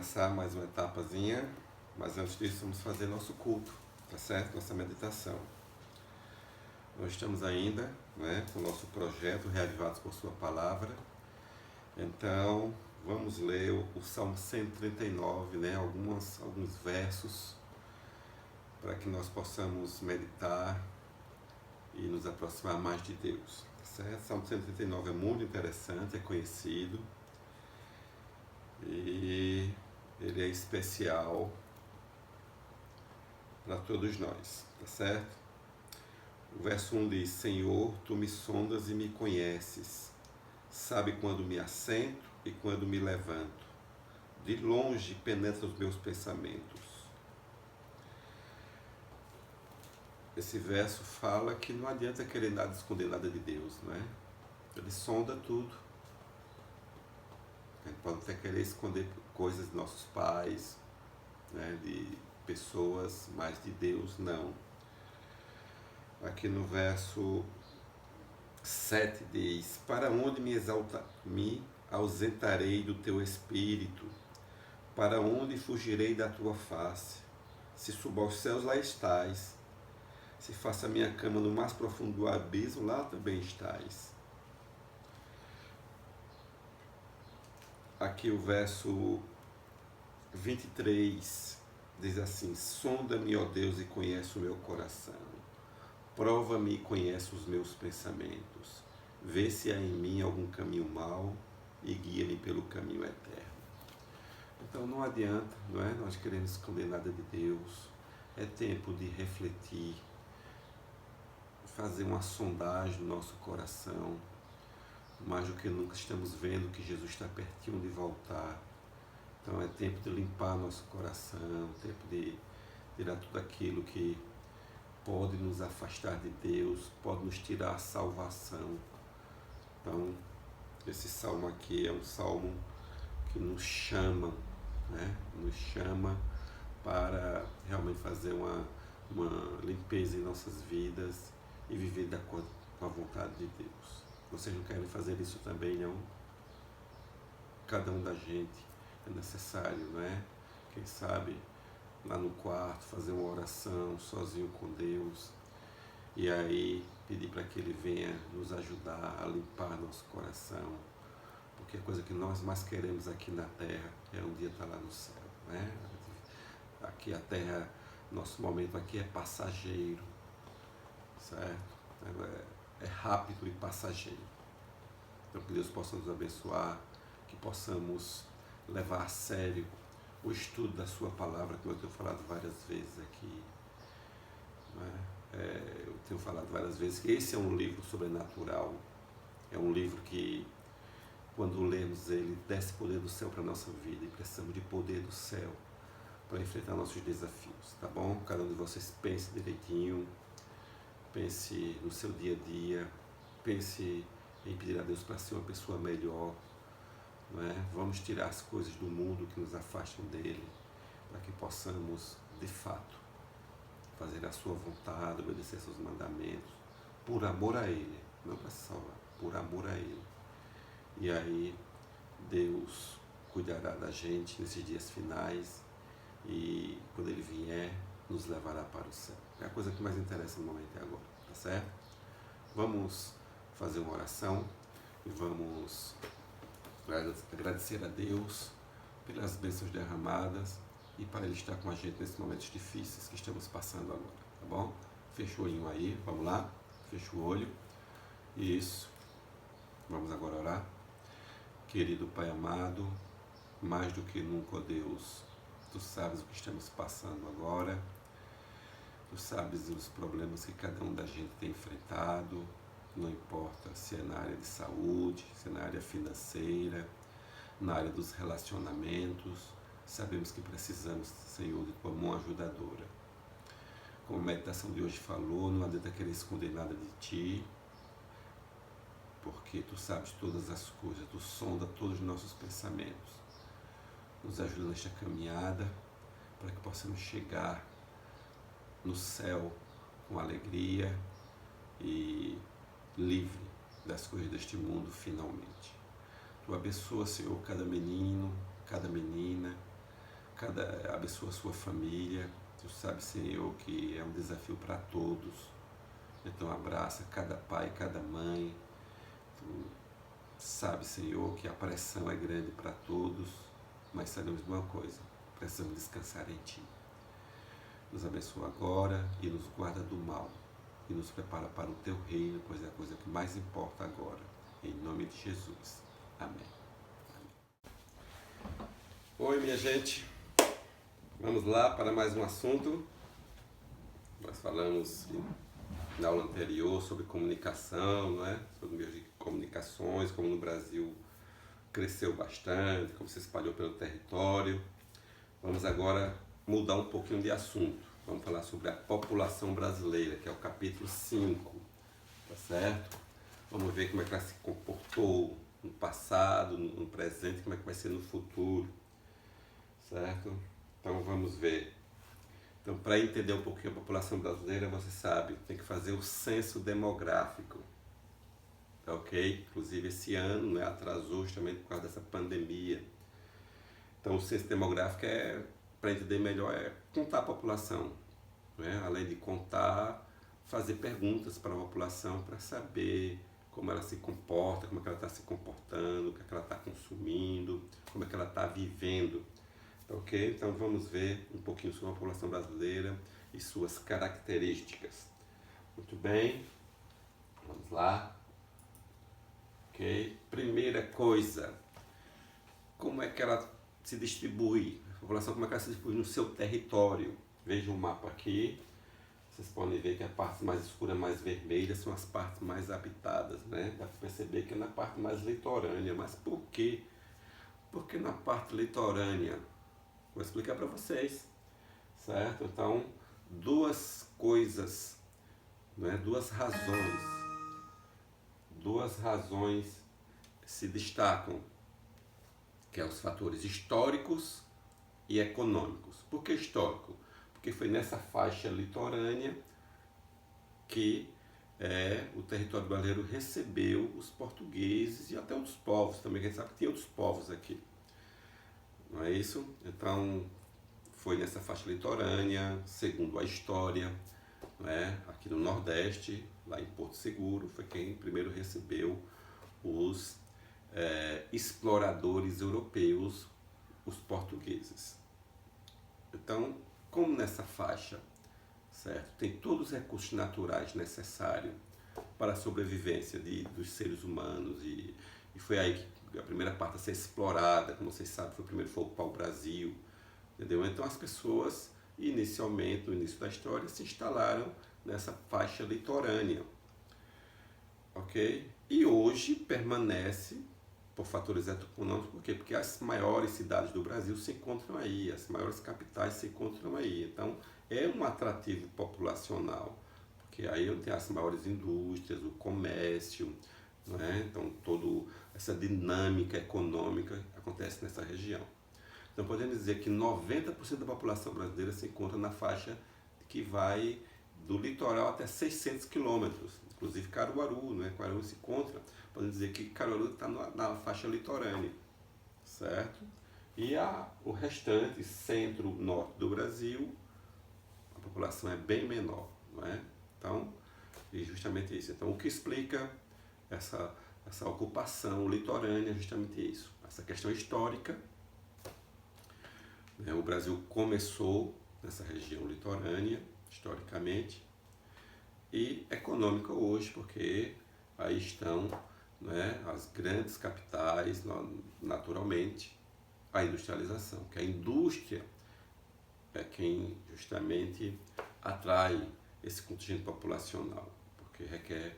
começar mais uma etapazinha, mas antes disso vamos fazer nosso culto, tá certo? Nossa meditação. Nós estamos ainda, com o nosso projeto Reavivados por Sua Palavra. Então, vamos ler o Salmo 139, alguns versos, para que nós possamos meditar e nos aproximar mais de Deus, tá certo? O Salmo 139 é muito interessante, é conhecido, e ele é especial para todos nós, tá certo? O verso 1 diz: Senhor, tu me sondas e me conheces, sabe quando me assento e quando me levanto, de longe penetra os meus pensamentos. Esse verso fala que não adianta querer nada, esconder nada de Deus, não é? Ele sonda tudo. A gente pode até querer esconder coisas de nossos pais, de pessoas, mas de Deus não. Aqui no verso 7 diz: Para onde me ausentarei do teu espírito? Para onde fugirei da tua face? Se subo aos céus, lá estás. Se faço a minha cama no mais profundo do abismo, lá também estás. Aqui o verso 23 diz assim: Sonda-me, ó Deus, e conhece o meu coração. Prova-me e conhece os meus pensamentos. Vê se há em mim algum caminho mau e guia-me pelo caminho eterno. Então não adianta, nós queremos esconder nada de Deus. É tempo de refletir, fazer uma sondagem no nosso coração. Mais do que nunca estamos vendo que Jesus está pertinho de voltar. Então é tempo de limpar nosso coração, tempo de tirar tudo aquilo que pode nos afastar de Deus, pode nos tirar a salvação. Então, esse salmo aqui é um salmo que nos chama, nos chama para realmente fazer uma limpeza em nossas vidas e viver de acordo com a vontade de Deus. Vocês não querem fazer isso também, não? Cada um da gente é necessário, Quem sabe lá no quarto fazer uma oração sozinho com Deus e aí pedir para que Ele venha nos ajudar a limpar nosso coração, porque a coisa que nós mais queremos aqui na terra é um dia estar lá no céu, Aqui a terra, nosso momento aqui é passageiro, certo? É rápido e passageiro. Então que Deus possa nos abençoar, que possamos levar a sério o estudo da sua palavra, como eu tenho falado várias vezes aqui. Eu tenho falado várias vezes que esse é um livro sobrenatural, é um livro que, quando lemos ele, desce poder do céu para a nossa vida, e precisamos de poder do céu para enfrentar nossos desafios, tá bom? Cada um de vocês pense direitinho, pense no seu dia a dia, pense em pedir a Deus para ser uma pessoa melhor, Vamos tirar as coisas do mundo que nos afastam dele, para que possamos, de fato, fazer a sua vontade, obedecer seus mandamentos, por amor a ele, não para se salvar, por amor a ele. E aí Deus cuidará da gente nesses dias finais, e quando ele vier, nos levará para o céu. É a coisa que mais interessa no momento agora, tá certo? Vamos fazer uma oração e vamos agradecer a Deus pelas bênçãos derramadas e para Ele estar com a gente nesses momentos difíceis que estamos passando agora, tá bom? Fecha o olhinho aí, vamos lá? Fecha o olho. Isso. Vamos agora orar. Querido Pai amado, mais do que nunca, ó Deus, Tu sabes o que estamos passando agora, Tu sabes os problemas que cada um da gente tem enfrentado, não importa se é na área de saúde, se é na área financeira, na área dos relacionamentos, sabemos que precisamos, Senhor, de Tua mão ajudadora. Como a meditação de hoje falou, não adianta querer esconder nada de Ti, porque Tu sabes todas as coisas, Tu sonda todos os nossos pensamentos. Nos ajuda nesta caminhada, para que possamos chegar no céu com alegria e livre das coisas deste mundo finalmente. Tu abençoa, Senhor, cada menino, cada menina, abençoa a sua família. Tu sabe, Senhor, que é um desafio para todos. Então abraça cada pai, cada mãe. Tu sabe, Senhor, que a pressão é grande para todos, mas sabemos de uma coisa: precisamos descansar em Ti. Nos abençoa agora e nos guarda do mal. E nos prepara para o Teu reino, pois é a coisa que mais importa agora. Em nome de Jesus. Amém. Oi, minha gente. Vamos lá para mais um assunto. Nós falamos na aula anterior sobre comunicação, não é? Sobre meios de comunicações, como no Brasil cresceu bastante, como se espalhou pelo território. Vamos agora mudar um pouquinho de assunto. Vamos falar sobre a população brasileira, que é o capítulo 5, tá certo? Vamos ver como é que ela se comportou no passado, no presente, como é que vai ser no futuro, certo? Então vamos ver. Então, para entender um pouquinho a população brasileira, você sabe, tem que fazer o censo demográfico, tá ok? Inclusive esse ano, né, atrasou justamente por causa dessa pandemia. Então o censo demográfico para entender melhor, é contar a população, né? Além de contar, fazer perguntas para a população para saber como ela se comporta, como é que ela está se comportando, o que é que ela está consumindo, como é que ela está vivendo. Ok? Então vamos ver um pouquinho sobre a população brasileira e suas características. Muito bem, vamos lá. Ok? Primeira coisa, como é que ela se distribui? A população, como é que ela se distribui no seu território? Veja o mapa aqui. Vocês podem ver que a parte mais escura, mais vermelha, são as partes mais habitadas, né? Dá para perceber que é na parte mais litorânea. Mas por quê? Porque na parte litorânea, vou explicar para vocês, certo? Então, duas coisas, né? Duas razões se destacam, que é os fatores históricos e econômicos. Por que histórico? Porque foi nessa faixa litorânea que o território brasileiro recebeu os portugueses e até outros povos também, que a gente sabe que tem outros povos aqui. Não é isso? Então, foi nessa faixa litorânea, segundo a história, né? Aqui no Nordeste, lá em Porto Seguro, foi quem primeiro recebeu os exploradores europeus, os portugueses. Então, como nessa faixa, certo, tem todos os recursos naturais necessários para a sobrevivência dos seres humanos e foi aí que a primeira parte a ser explorada, como vocês sabem, foi o primeiro fogo para o Brasil, entendeu? Então as pessoas, inicialmente, no início da história, se instalaram nessa faixa litorânea, ok? E hoje permanece por fatores econômicos, por quê? Porque as maiores cidades do Brasil se encontram aí, as maiores capitais se encontram aí, então é um atrativo populacional, porque aí tem as maiores indústrias, o comércio, não é? Então toda essa dinâmica econômica acontece nessa região. Então podemos dizer que 90% da população brasileira se encontra na faixa que vai do litoral até 600 quilômetros, inclusive Caruaru, né? Caruaru se encontra, podemos dizer que Caruaru está na faixa litorânea, certo? E o restante, centro-norte do Brasil, a população é bem menor, não é? Então, e justamente isso. Então, o que explica essa ocupação litorânea é justamente isso, essa questão histórica. O Brasil começou nessa região litorânea, historicamente, e econômica hoje, porque aí estão, né, as grandes capitais, naturalmente, a industrialização, que a indústria é quem justamente atrai esse contingente populacional, porque requer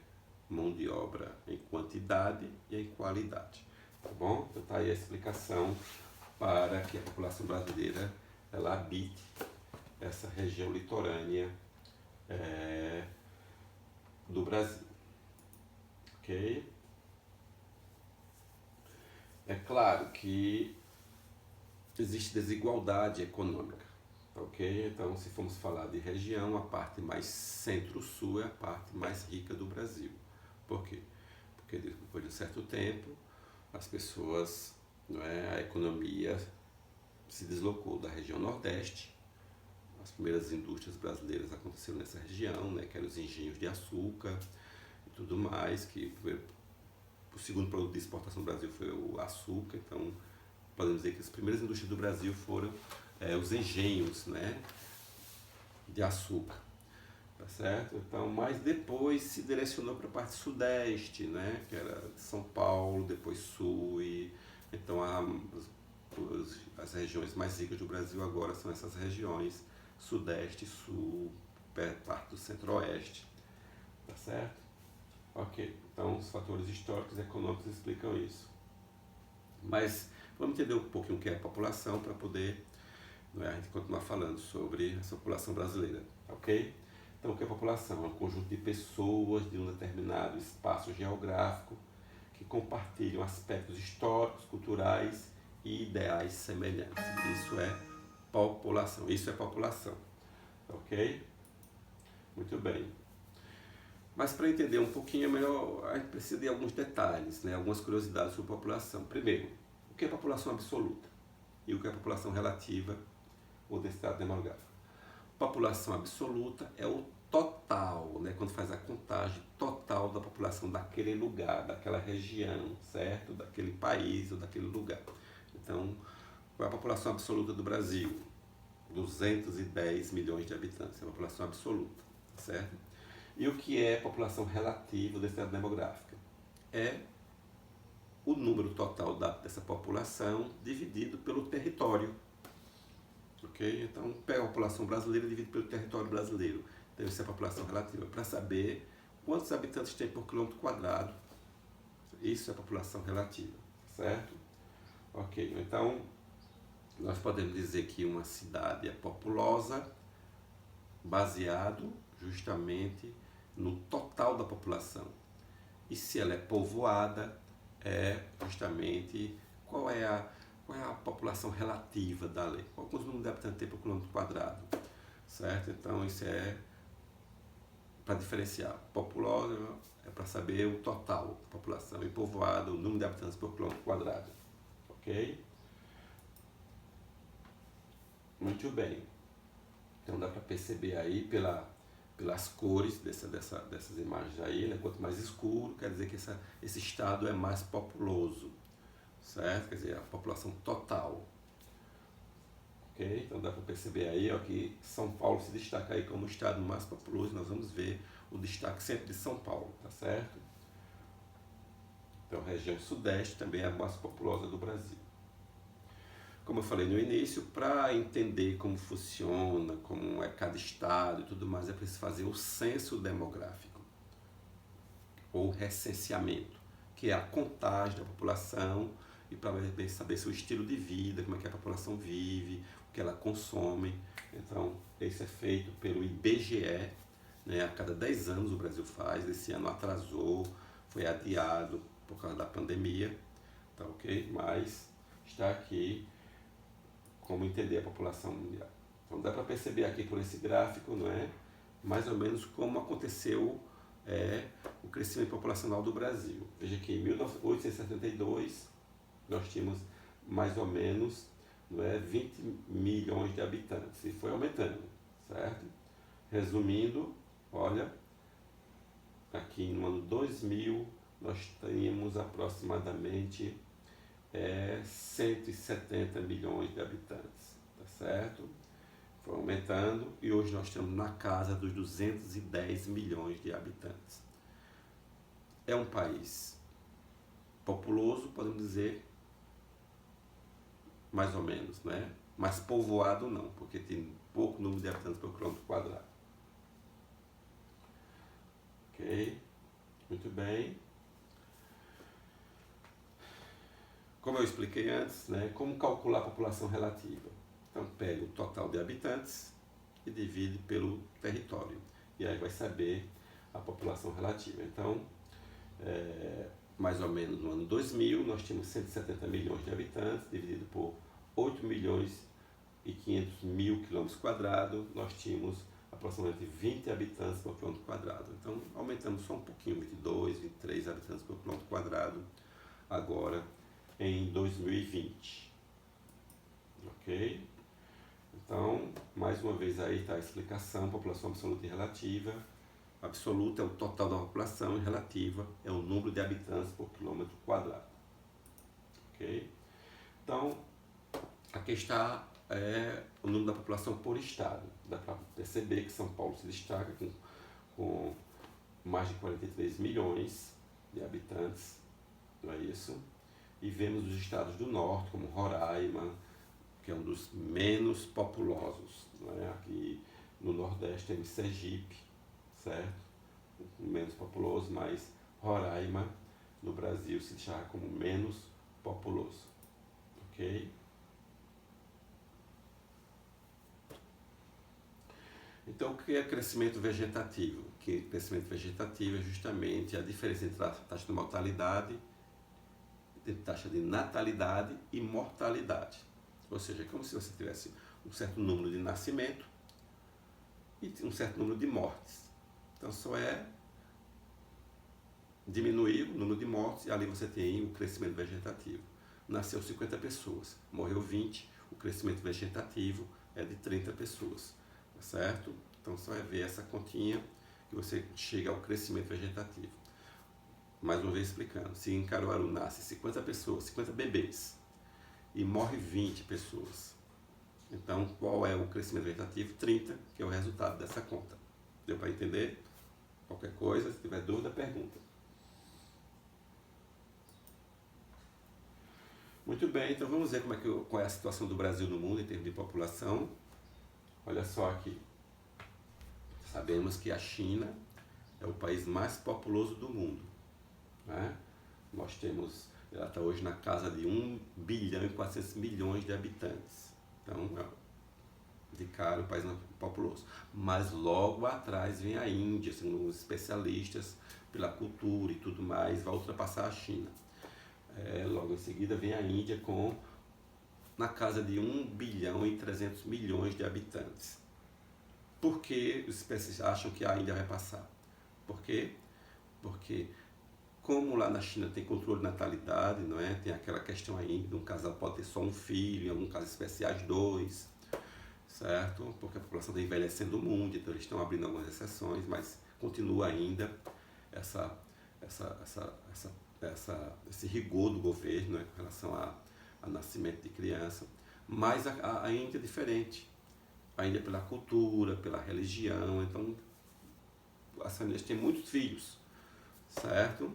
mão de obra em quantidade e em qualidade, tá bom? Então tá aí a explicação para que a população brasileira ela habite essa região litorânea do Brasil, ok? É claro que existe desigualdade econômica, ok? Então, se formos falar de região, a parte mais centro-sul é a parte mais rica do Brasil. Por quê? Porque depois de um certo tempo, as pessoas, não é, a economia se deslocou da região Nordeste. As primeiras indústrias brasileiras aconteceram nessa região, né, que eram os engenhos de açúcar e tudo mais, que o segundo produto de exportação do Brasil foi o açúcar. Então, podemos dizer que as primeiras indústrias do Brasil foram os engenhos, né, de açúcar, tá certo? Então, mas depois se direcionou para a parte sudeste, né, que era São Paulo, depois sul, e então as regiões mais ricas do Brasil agora são essas regiões sudeste, sul, parte do centro-oeste, tá certo? Ok, então os fatores históricos e econômicos explicam isso. Mas vamos entender um pouquinho o que é a população para poder, a gente continuar falando sobre essa população brasileira, ok? Então, o que é a população? É um conjunto de pessoas de um determinado espaço geográfico que compartilham aspectos históricos, culturais e ideais semelhantes. Isso é população. Isso é população, ok? Muito bem. Mas para entender um pouquinho melhor, a gente precisa de alguns detalhes, né? Algumas curiosidades sobre a população. Primeiro, o que é população absoluta e o que é população relativa ou densidade demográfica? População absoluta é o total, né? Quando faz a contagem total da população daquele lugar, daquela região, certo? Daquele país ou daquele lugar. Então, qual é a população absoluta do Brasil? 210 milhões de habitantes, é a população absoluta, certo? E o que é população relativa, densidade demográfica? É o número total dessa população dividido pelo território. Ok? Então, pega a população brasileira e divide pelo território brasileiro. Deve ser a população relativa, para saber quantos habitantes tem por quilômetro quadrado. Isso é a população relativa, certo? Ok, então nós podemos dizer que uma cidade é populosa baseado justamente no total da população. E se ela é povoada, é justamente qual é a população relativa da lei. Qual é o número de habitantes tem por quilômetro quadrado, certo? Então isso é para diferenciar. Populosa é para saber o total da população e povoada, o número de habitantes por quilômetro quadrado, ok? Muito bem. Então dá para perceber aí pelas cores dessas imagens aí, né? Quanto mais escuro, quer dizer que esse estado é mais populoso, certo? Quer dizer, a população total. Ok? Então dá para perceber aí, ó, que São Paulo se destaca aí como o estado mais populoso. Nós vamos ver o destaque sempre de São Paulo, tá certo? Então a região sudeste também é a mais populosa do Brasil. Como eu falei no início, para entender como funciona, como é cada estado e tudo mais, é preciso fazer o censo demográfico, ou recenseamento, que é a contagem da população e para saber seu estilo de vida, como é que a população vive, o que ela consome. Então, isso é feito pelo IBGE, né? A cada 10 anos o Brasil faz, esse ano atrasou, foi adiado por causa da pandemia, tá ok? Mas está aqui como entender a população mundial. Então dá para perceber aqui por esse gráfico, não é? Mais ou menos como aconteceu o crescimento populacional do Brasil. Veja que em 1872 nós tínhamos mais ou menos, não é, 20 milhões de habitantes e foi aumentando, certo? Resumindo, olha, aqui no ano 2000 nós tínhamos aproximadamente 170 milhões de habitantes, tá certo? Foi aumentando e hoje nós estamos na casa dos 210 milhões de habitantes. É um país populoso, podemos dizer, mais ou menos, né? Mas povoado não, porque tem pouco número de habitantes por quilômetro quadrado. Ok? Muito bem. Como eu expliquei antes, né, como calcular a população relativa? Então, pega o total de habitantes e divide pelo território. E aí vai saber a população relativa. Então, mais ou menos no ano 2000, nós tínhamos 170 milhões de habitantes, dividido por 8 milhões e 500 mil quilômetros quadrados, nós tínhamos aproximadamente 20 habitantes por quilômetro quadrado. Então, aumentamos só um pouquinho, 22, 23 habitantes por quilômetro quadrado, agora em 2020, ok? Então, mais uma vez aí está a explicação, população absoluta e relativa. Absoluta é o total da população e relativa é o número de habitantes por quilômetro quadrado, ok? Então, aqui está o número da população por estado. Dá para perceber que São Paulo se destaca com mais de 43 milhões de habitantes, não é isso? E vemos os estados do norte, como Roraima, que é um dos menos populosos, não é? Aqui no Nordeste temos Sergipe, certo? O menos populoso, mas Roraima no Brasil se destaca como menos populoso, ok? Então, o que é crescimento vegetativo? Que crescimento vegetativo é justamente a diferença entre a taxa de mortalidade, taxa de natalidade e mortalidade. Ou seja, é como se você tivesse um certo número de nascimento e um certo número de mortes. Então, só é diminuir o número de mortes e ali você tem o crescimento vegetativo. Nasceu 50 pessoas, morreu 20, o crescimento vegetativo é de 30 pessoas. Certo? Então você vai ver essa continha que você chega ao crescimento vegetativo. Mais uma vez explicando, se em Caruaru nasce 50 pessoas, 50 bebês e morre 20 pessoas, então qual é o crescimento vegetativo? 30, que é o resultado dessa conta. Deu para entender? Qualquer coisa, se tiver dúvida, pergunta. Muito bem, então vamos ver qual é a situação do Brasil no mundo em termos de população. Olha só aqui, sabemos que a China é o país mais populoso do mundo, né? Nós temos, ela está hoje na casa de 1 bilhão e 400 milhões de habitantes, então é de cara o país mais populoso. Mas logo atrás vem a Índia, segundo os especialistas, pela cultura e tudo mais, vai ultrapassar a China. Logo em seguida vem a Índia na casa de 1 bilhão e 300 milhões de habitantes. Por que os especialistas acham que a Índia vai passar? Por quê? Porque como lá na China tem controle de natalidade, não é? Tem aquela questão ainda, um casal pode ter só um filho, em alguns casos especiais 2, certo? Porque a população está envelhecendo muito, então eles estão abrindo algumas exceções, mas continua ainda esse rigor do governo, né, com relação a nascimento de criança. Mas a Índia é diferente. A Índia pela cultura, pela religião, então as famílias têm muitos filhos, certo?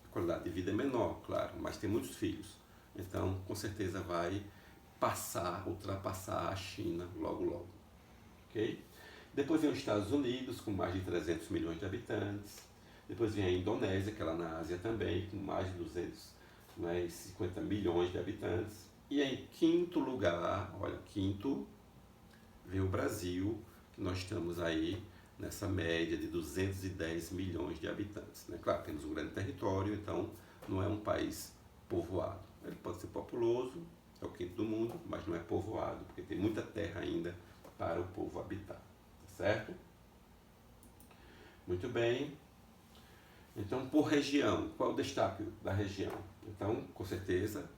A qualidade de vida é menor, claro, mas tem muitos filhos. Então, com certeza vai ultrapassar a China logo logo, ok? Depois vem os Estados Unidos, com mais de 300 milhões de habitantes. Depois vem a Indonésia, que é lá na Ásia também, com mais de 250 milhões de habitantes. E em quinto lugar, olha, quinto, vem o Brasil, que nós estamos aí nessa média de 210 milhões de habitantes, né? Claro, temos um grande território, então não é um país povoado. Ele pode ser populoso, é o quinto do mundo, mas não é povoado, porque tem muita terra ainda para o povo habitar, tá certo? Muito bem. Então, por região, qual é o destaque da região? Então, com certeza,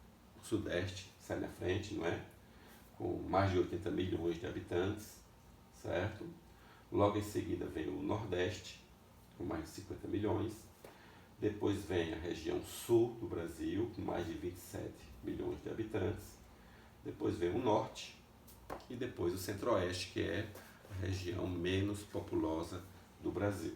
o Sudeste sai na frente, não é? Com mais de 80 milhões de habitantes, certo? Logo em seguida vem o Nordeste, com mais de 50 milhões. Depois vem a região Sul do Brasil, com mais de 27 milhões de habitantes. Depois vem o Norte e depois o Centro-Oeste, que é a região menos populosa do Brasil.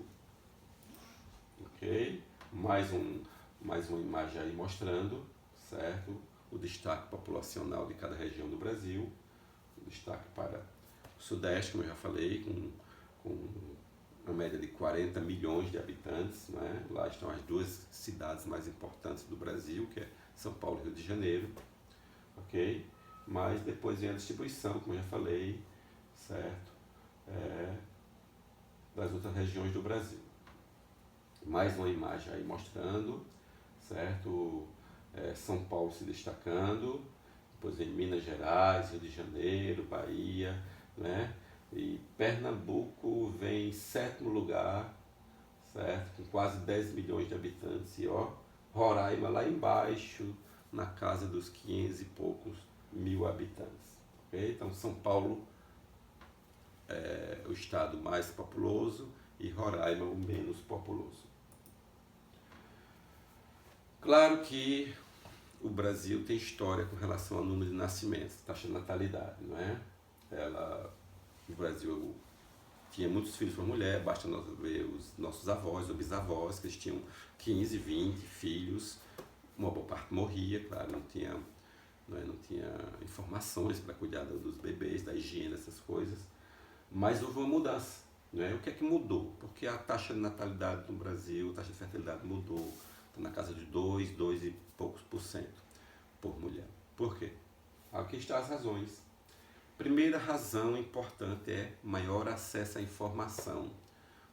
Ok? Mais uma imagem aí mostrando, certo? O destaque populacional de cada região do Brasil. O destaque para o Sudeste, como eu já falei, com uma média de 40 milhões de habitantes, né? Lá estão as duas cidades mais importantes do Brasil, que é São Paulo e Rio de Janeiro, ok? Mas depois vem a distribuição, como eu já falei, certo? Das outras regiões do Brasil. Mais uma imagem aí mostrando, certo? São Paulo se destacando, depois vem Minas Gerais, Rio de Janeiro, Bahia, né? E Pernambuco vem em sétimo lugar, certo? Com quase 10 milhões de habitantes. E ó, Roraima lá embaixo, na casa dos 500 e poucos mil habitantes. ok? Então São Paulo é o estado mais populoso e Roraima o menos populoso. Claro que o Brasil tem história com relação ao número de nascimentos, taxa de natalidade, não é? O Brasil tinha muitos filhos por mulher, basta nós ver os nossos avós ou bisavós, que eles tinham 15, 20 filhos, uma boa parte morria, claro, não tinha informações para cuidar dos bebês, da higiene, dessas coisas, mas houve uma mudança. Não é? O que é que mudou? Porque a taxa de natalidade no Brasil, a taxa de fertilidade mudou, está na casa de 2 e poucos por cento por mulher. Por quê? Aqui estão as razões. Primeira razão importante é maior acesso à informação.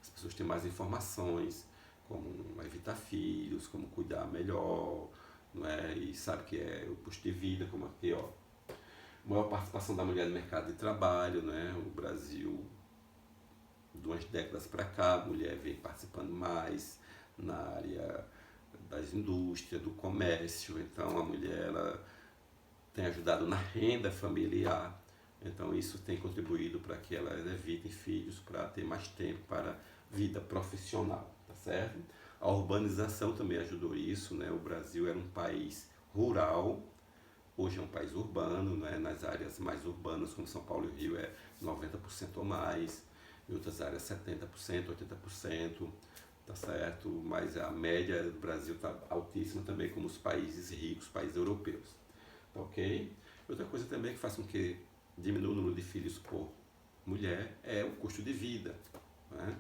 As pessoas têm mais informações, como evitar filhos, como cuidar melhor, não é? E sabe que é o custo de vida, como aqui, ó. Maior participação da mulher no mercado de trabalho, né? O Brasil, de umas décadas para cá, a mulher vem participando mais na área das indústrias, do comércio, então a mulher ela tem ajudado na renda familiar, então isso tem contribuído para que ela evite filhos, para ter mais tempo para vida profissional, tá certo? A urbanização também ajudou isso, né? O Brasil era um país rural, hoje é um país urbano, né? Nas áreas mais urbanas, como São Paulo e Rio, é 90% ou mais, em outras áreas 70%, 80%, tá certo? Mas a média do Brasil está altíssima também, como os países ricos, países europeus, tá ok? Outra coisa também que faz com que diminua o número de filhos por mulher é o custo de vida, né?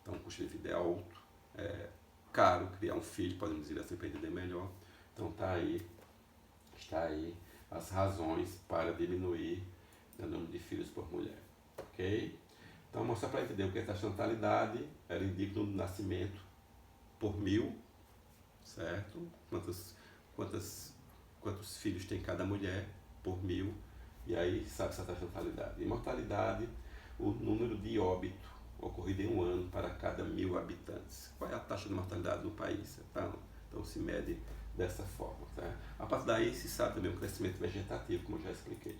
Então o custo de vida é alto, é caro criar um filho, podemos dizer assim para entender melhor. Então está aí as razões para diminuir o número de filhos por mulher, ok? Então, mostrar para entender o que é taxa de natalidade, ela indica o número de nascimento por 1000, certo? Quantos filhos tem cada mulher por 1000, e aí sabe essa taxa de natalidade. E mortalidade, o número de óbito ocorrido em um ano para cada 1000 habitantes. Qual é a taxa de mortalidade no país? Então se mede dessa forma. Tá? A partir daí se sabe também o crescimento vegetativo, como eu já expliquei.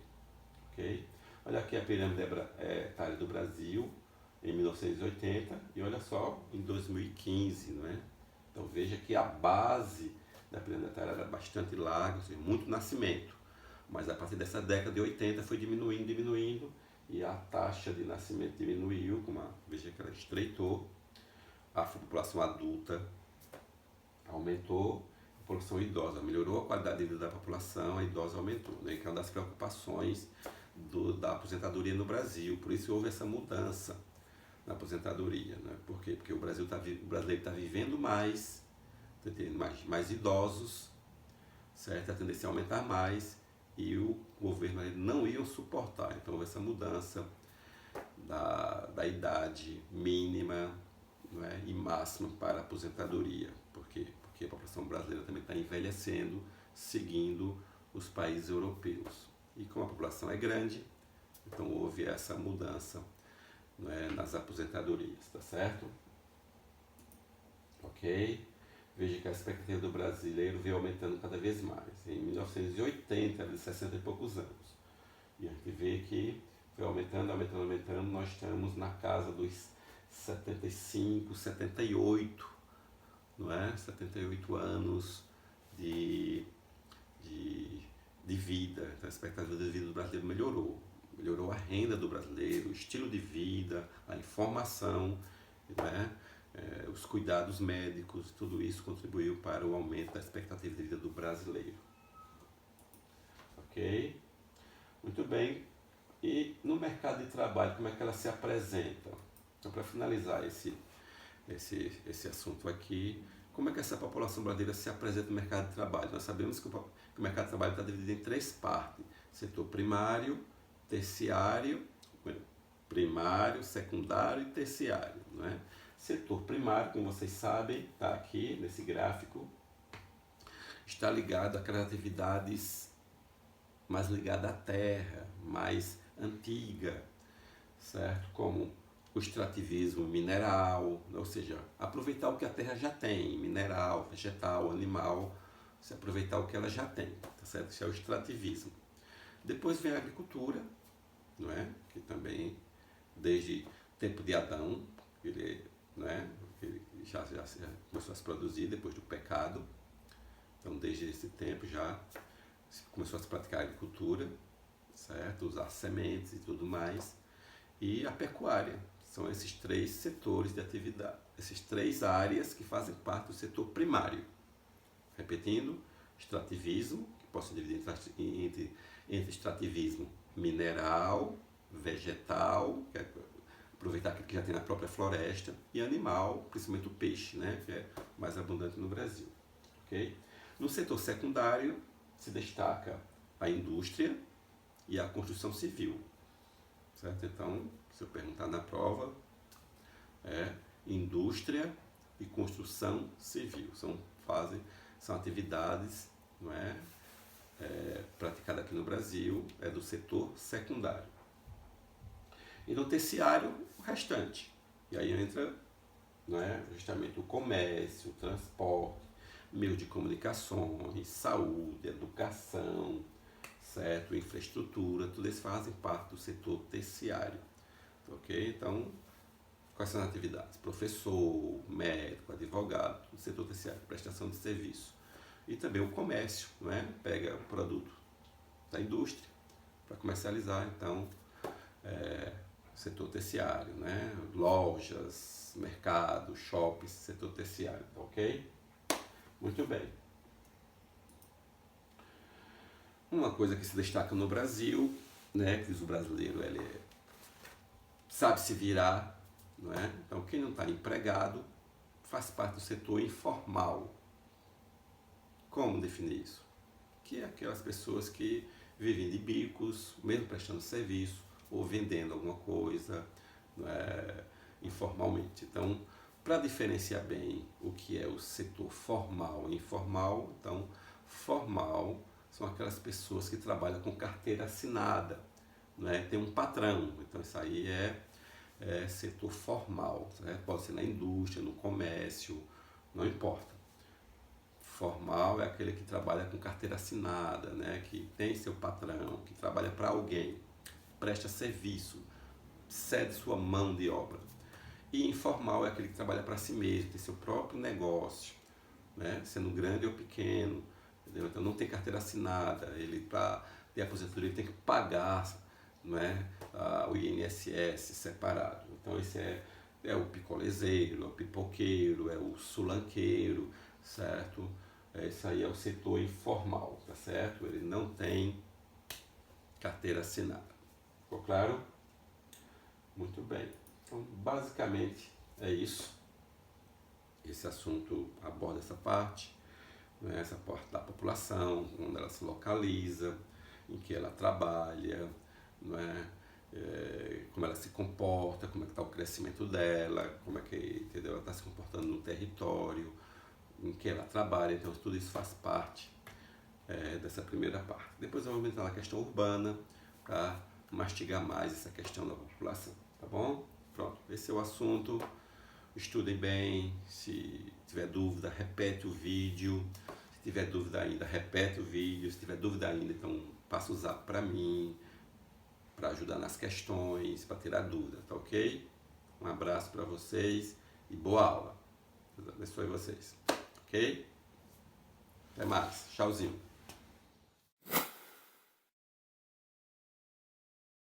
Okay? Olha aqui a pirâmide etária do Brasil em 1980 e olha só em 2015, não é? Então veja que a base da pirâmide etária era bastante larga, ou seja, muito nascimento, mas a partir dessa década de 80 foi diminuindo e a taxa de nascimento diminuiu, veja que ela estreitou, a população adulta aumentou, a população idosa melhorou a qualidade de vida da população, a idosa aumentou, né? Que é uma das preocupações da aposentadoria no Brasil, por isso houve essa mudança na aposentadoria, né? Por quê? Porque o brasileiro está vivendo mais, está tendo mais idosos, certo? A tendência é aumentar mais e o governo não ia suportar, então houve essa mudança da idade mínima, não é? E máxima para a aposentadoria, por quê? Porque a população brasileira também está envelhecendo, seguindo os países europeus. E como a população é grande, então houve essa mudança, não é, nas aposentadorias, tá certo? Ok? Veja que a expectativa do brasileiro veio aumentando cada vez mais. Em 1980 era de 60 e poucos anos. E a gente vê que foi aumentando, nós estamos na casa dos 75, 78, não é? 78 anos de vida. Então a expectativa de vida do brasileiro melhorou a renda do brasileiro, o estilo de vida, a informação, né? Os cuidados médicos, tudo isso contribuiu para o aumento da expectativa de vida do brasileiro. Ok? Muito bem. E no mercado de trabalho, como é que ela se apresenta? Então, para finalizar esse assunto aqui, como é que essa população brasileira se apresenta no mercado de trabalho? Nós sabemos que o mercado de trabalho está dividido em 3 partes: setor primário, terciário, secundário e terciário, não é? Setor primário, como vocês sabem, está aqui nesse gráfico, está ligado àquelas atividades mais ligadas à terra, mais antiga, certo? Como o extrativismo mineral, ou seja, aproveitar o que a terra já tem, mineral, vegetal, animal, se aproveitar o que ela já tem, tá certo? Isso é o extrativismo. Depois vem a agricultura, não é? Que também, desde o tempo de Adão, ele, não é? Ele já começou a se produzir depois do pecado. Então, desde esse tempo já começou a se praticar a agricultura, certo? Usar sementes e tudo mais. E a pecuária. São esses 3 setores de atividade, essas 3 áreas que fazem parte do setor primário. Repetindo, extrativismo, que posso dividir entre extrativismo mineral, vegetal, que é aproveitar aquilo que já tem na própria floresta, e animal, principalmente o peixe, né, que é mais abundante no Brasil. Okay? No setor secundário, se destaca a indústria e a construção civil. Certo? Então, se eu perguntar na prova, indústria e construção civil. São atividades, não é, praticadas aqui no Brasil, é do setor secundário. E no terciário, o restante. E aí entra, não é, justamente o comércio, o transporte, meio de comunicações, saúde, educação, certo? Infraestrutura, tudo isso fazem parte do setor terciário. Ok? Então, quais são as atividades? Professor, médico, advogado, do setor terciário, prestação de serviço. E também o comércio, não é? Pega o produto da indústria para comercializar, então, setor terciário, né? Lojas, mercados, shoppings, setor terciário, ok? Muito bem. Uma coisa que se destaca no Brasil, né, que diz o brasileiro, ele sabe se virar, não é? Então, quem não está empregado faz parte do setor informal. Como definir isso? Que é aquelas pessoas que vivem de bicos, mesmo prestando serviço ou vendendo alguma coisa, não é, informalmente. Então, para diferenciar bem o que é o setor formal e informal, então, formal são aquelas pessoas que trabalham com carteira assinada, não é? Tem um patrão, então isso aí é setor formal, né? Pode ser na indústria, no comércio, não importa. Formal é aquele que trabalha com carteira assinada, né? Que tem seu patrão, que trabalha para alguém, presta serviço, cede sua mão de obra. E informal é aquele que trabalha para si mesmo, tem seu próprio negócio, né? Sendo grande ou pequeno, entendeu? Então não tem carteira assinada, ele para ter aposentadoria ele tem que pagar, não é? O INSS separado. Então esse é o picolezeiro, é o pipoqueiro, é o sulanqueiro, certo? Esse aí é o setor informal, tá certo? Ele não tem carteira assinada. Ficou claro? Muito bem. Então, basicamente é isso. Esse assunto aborda essa parte, né? Essa parte da população, onde ela se localiza, em que ela trabalha, não é? Como ela se comporta, como é que está o crescimento dela, como é que, entendeu? Ela está se comportando no território em que ela trabalha, então tudo isso faz parte dessa primeira parte. Depois eu vou entrar na questão urbana para mastigar mais essa questão da população, tá bom? Pronto, esse é o assunto. Estudem bem, se tiver dúvida, repete o vídeo. Se tiver dúvida ainda, repete o vídeo. Se tiver dúvida ainda, então passa o zap para mim, para ajudar nas questões, para tirar dúvida, tá ok? Um abraço para vocês e boa aula. Deus abençoe vocês, ok? Até mais, tchauzinho.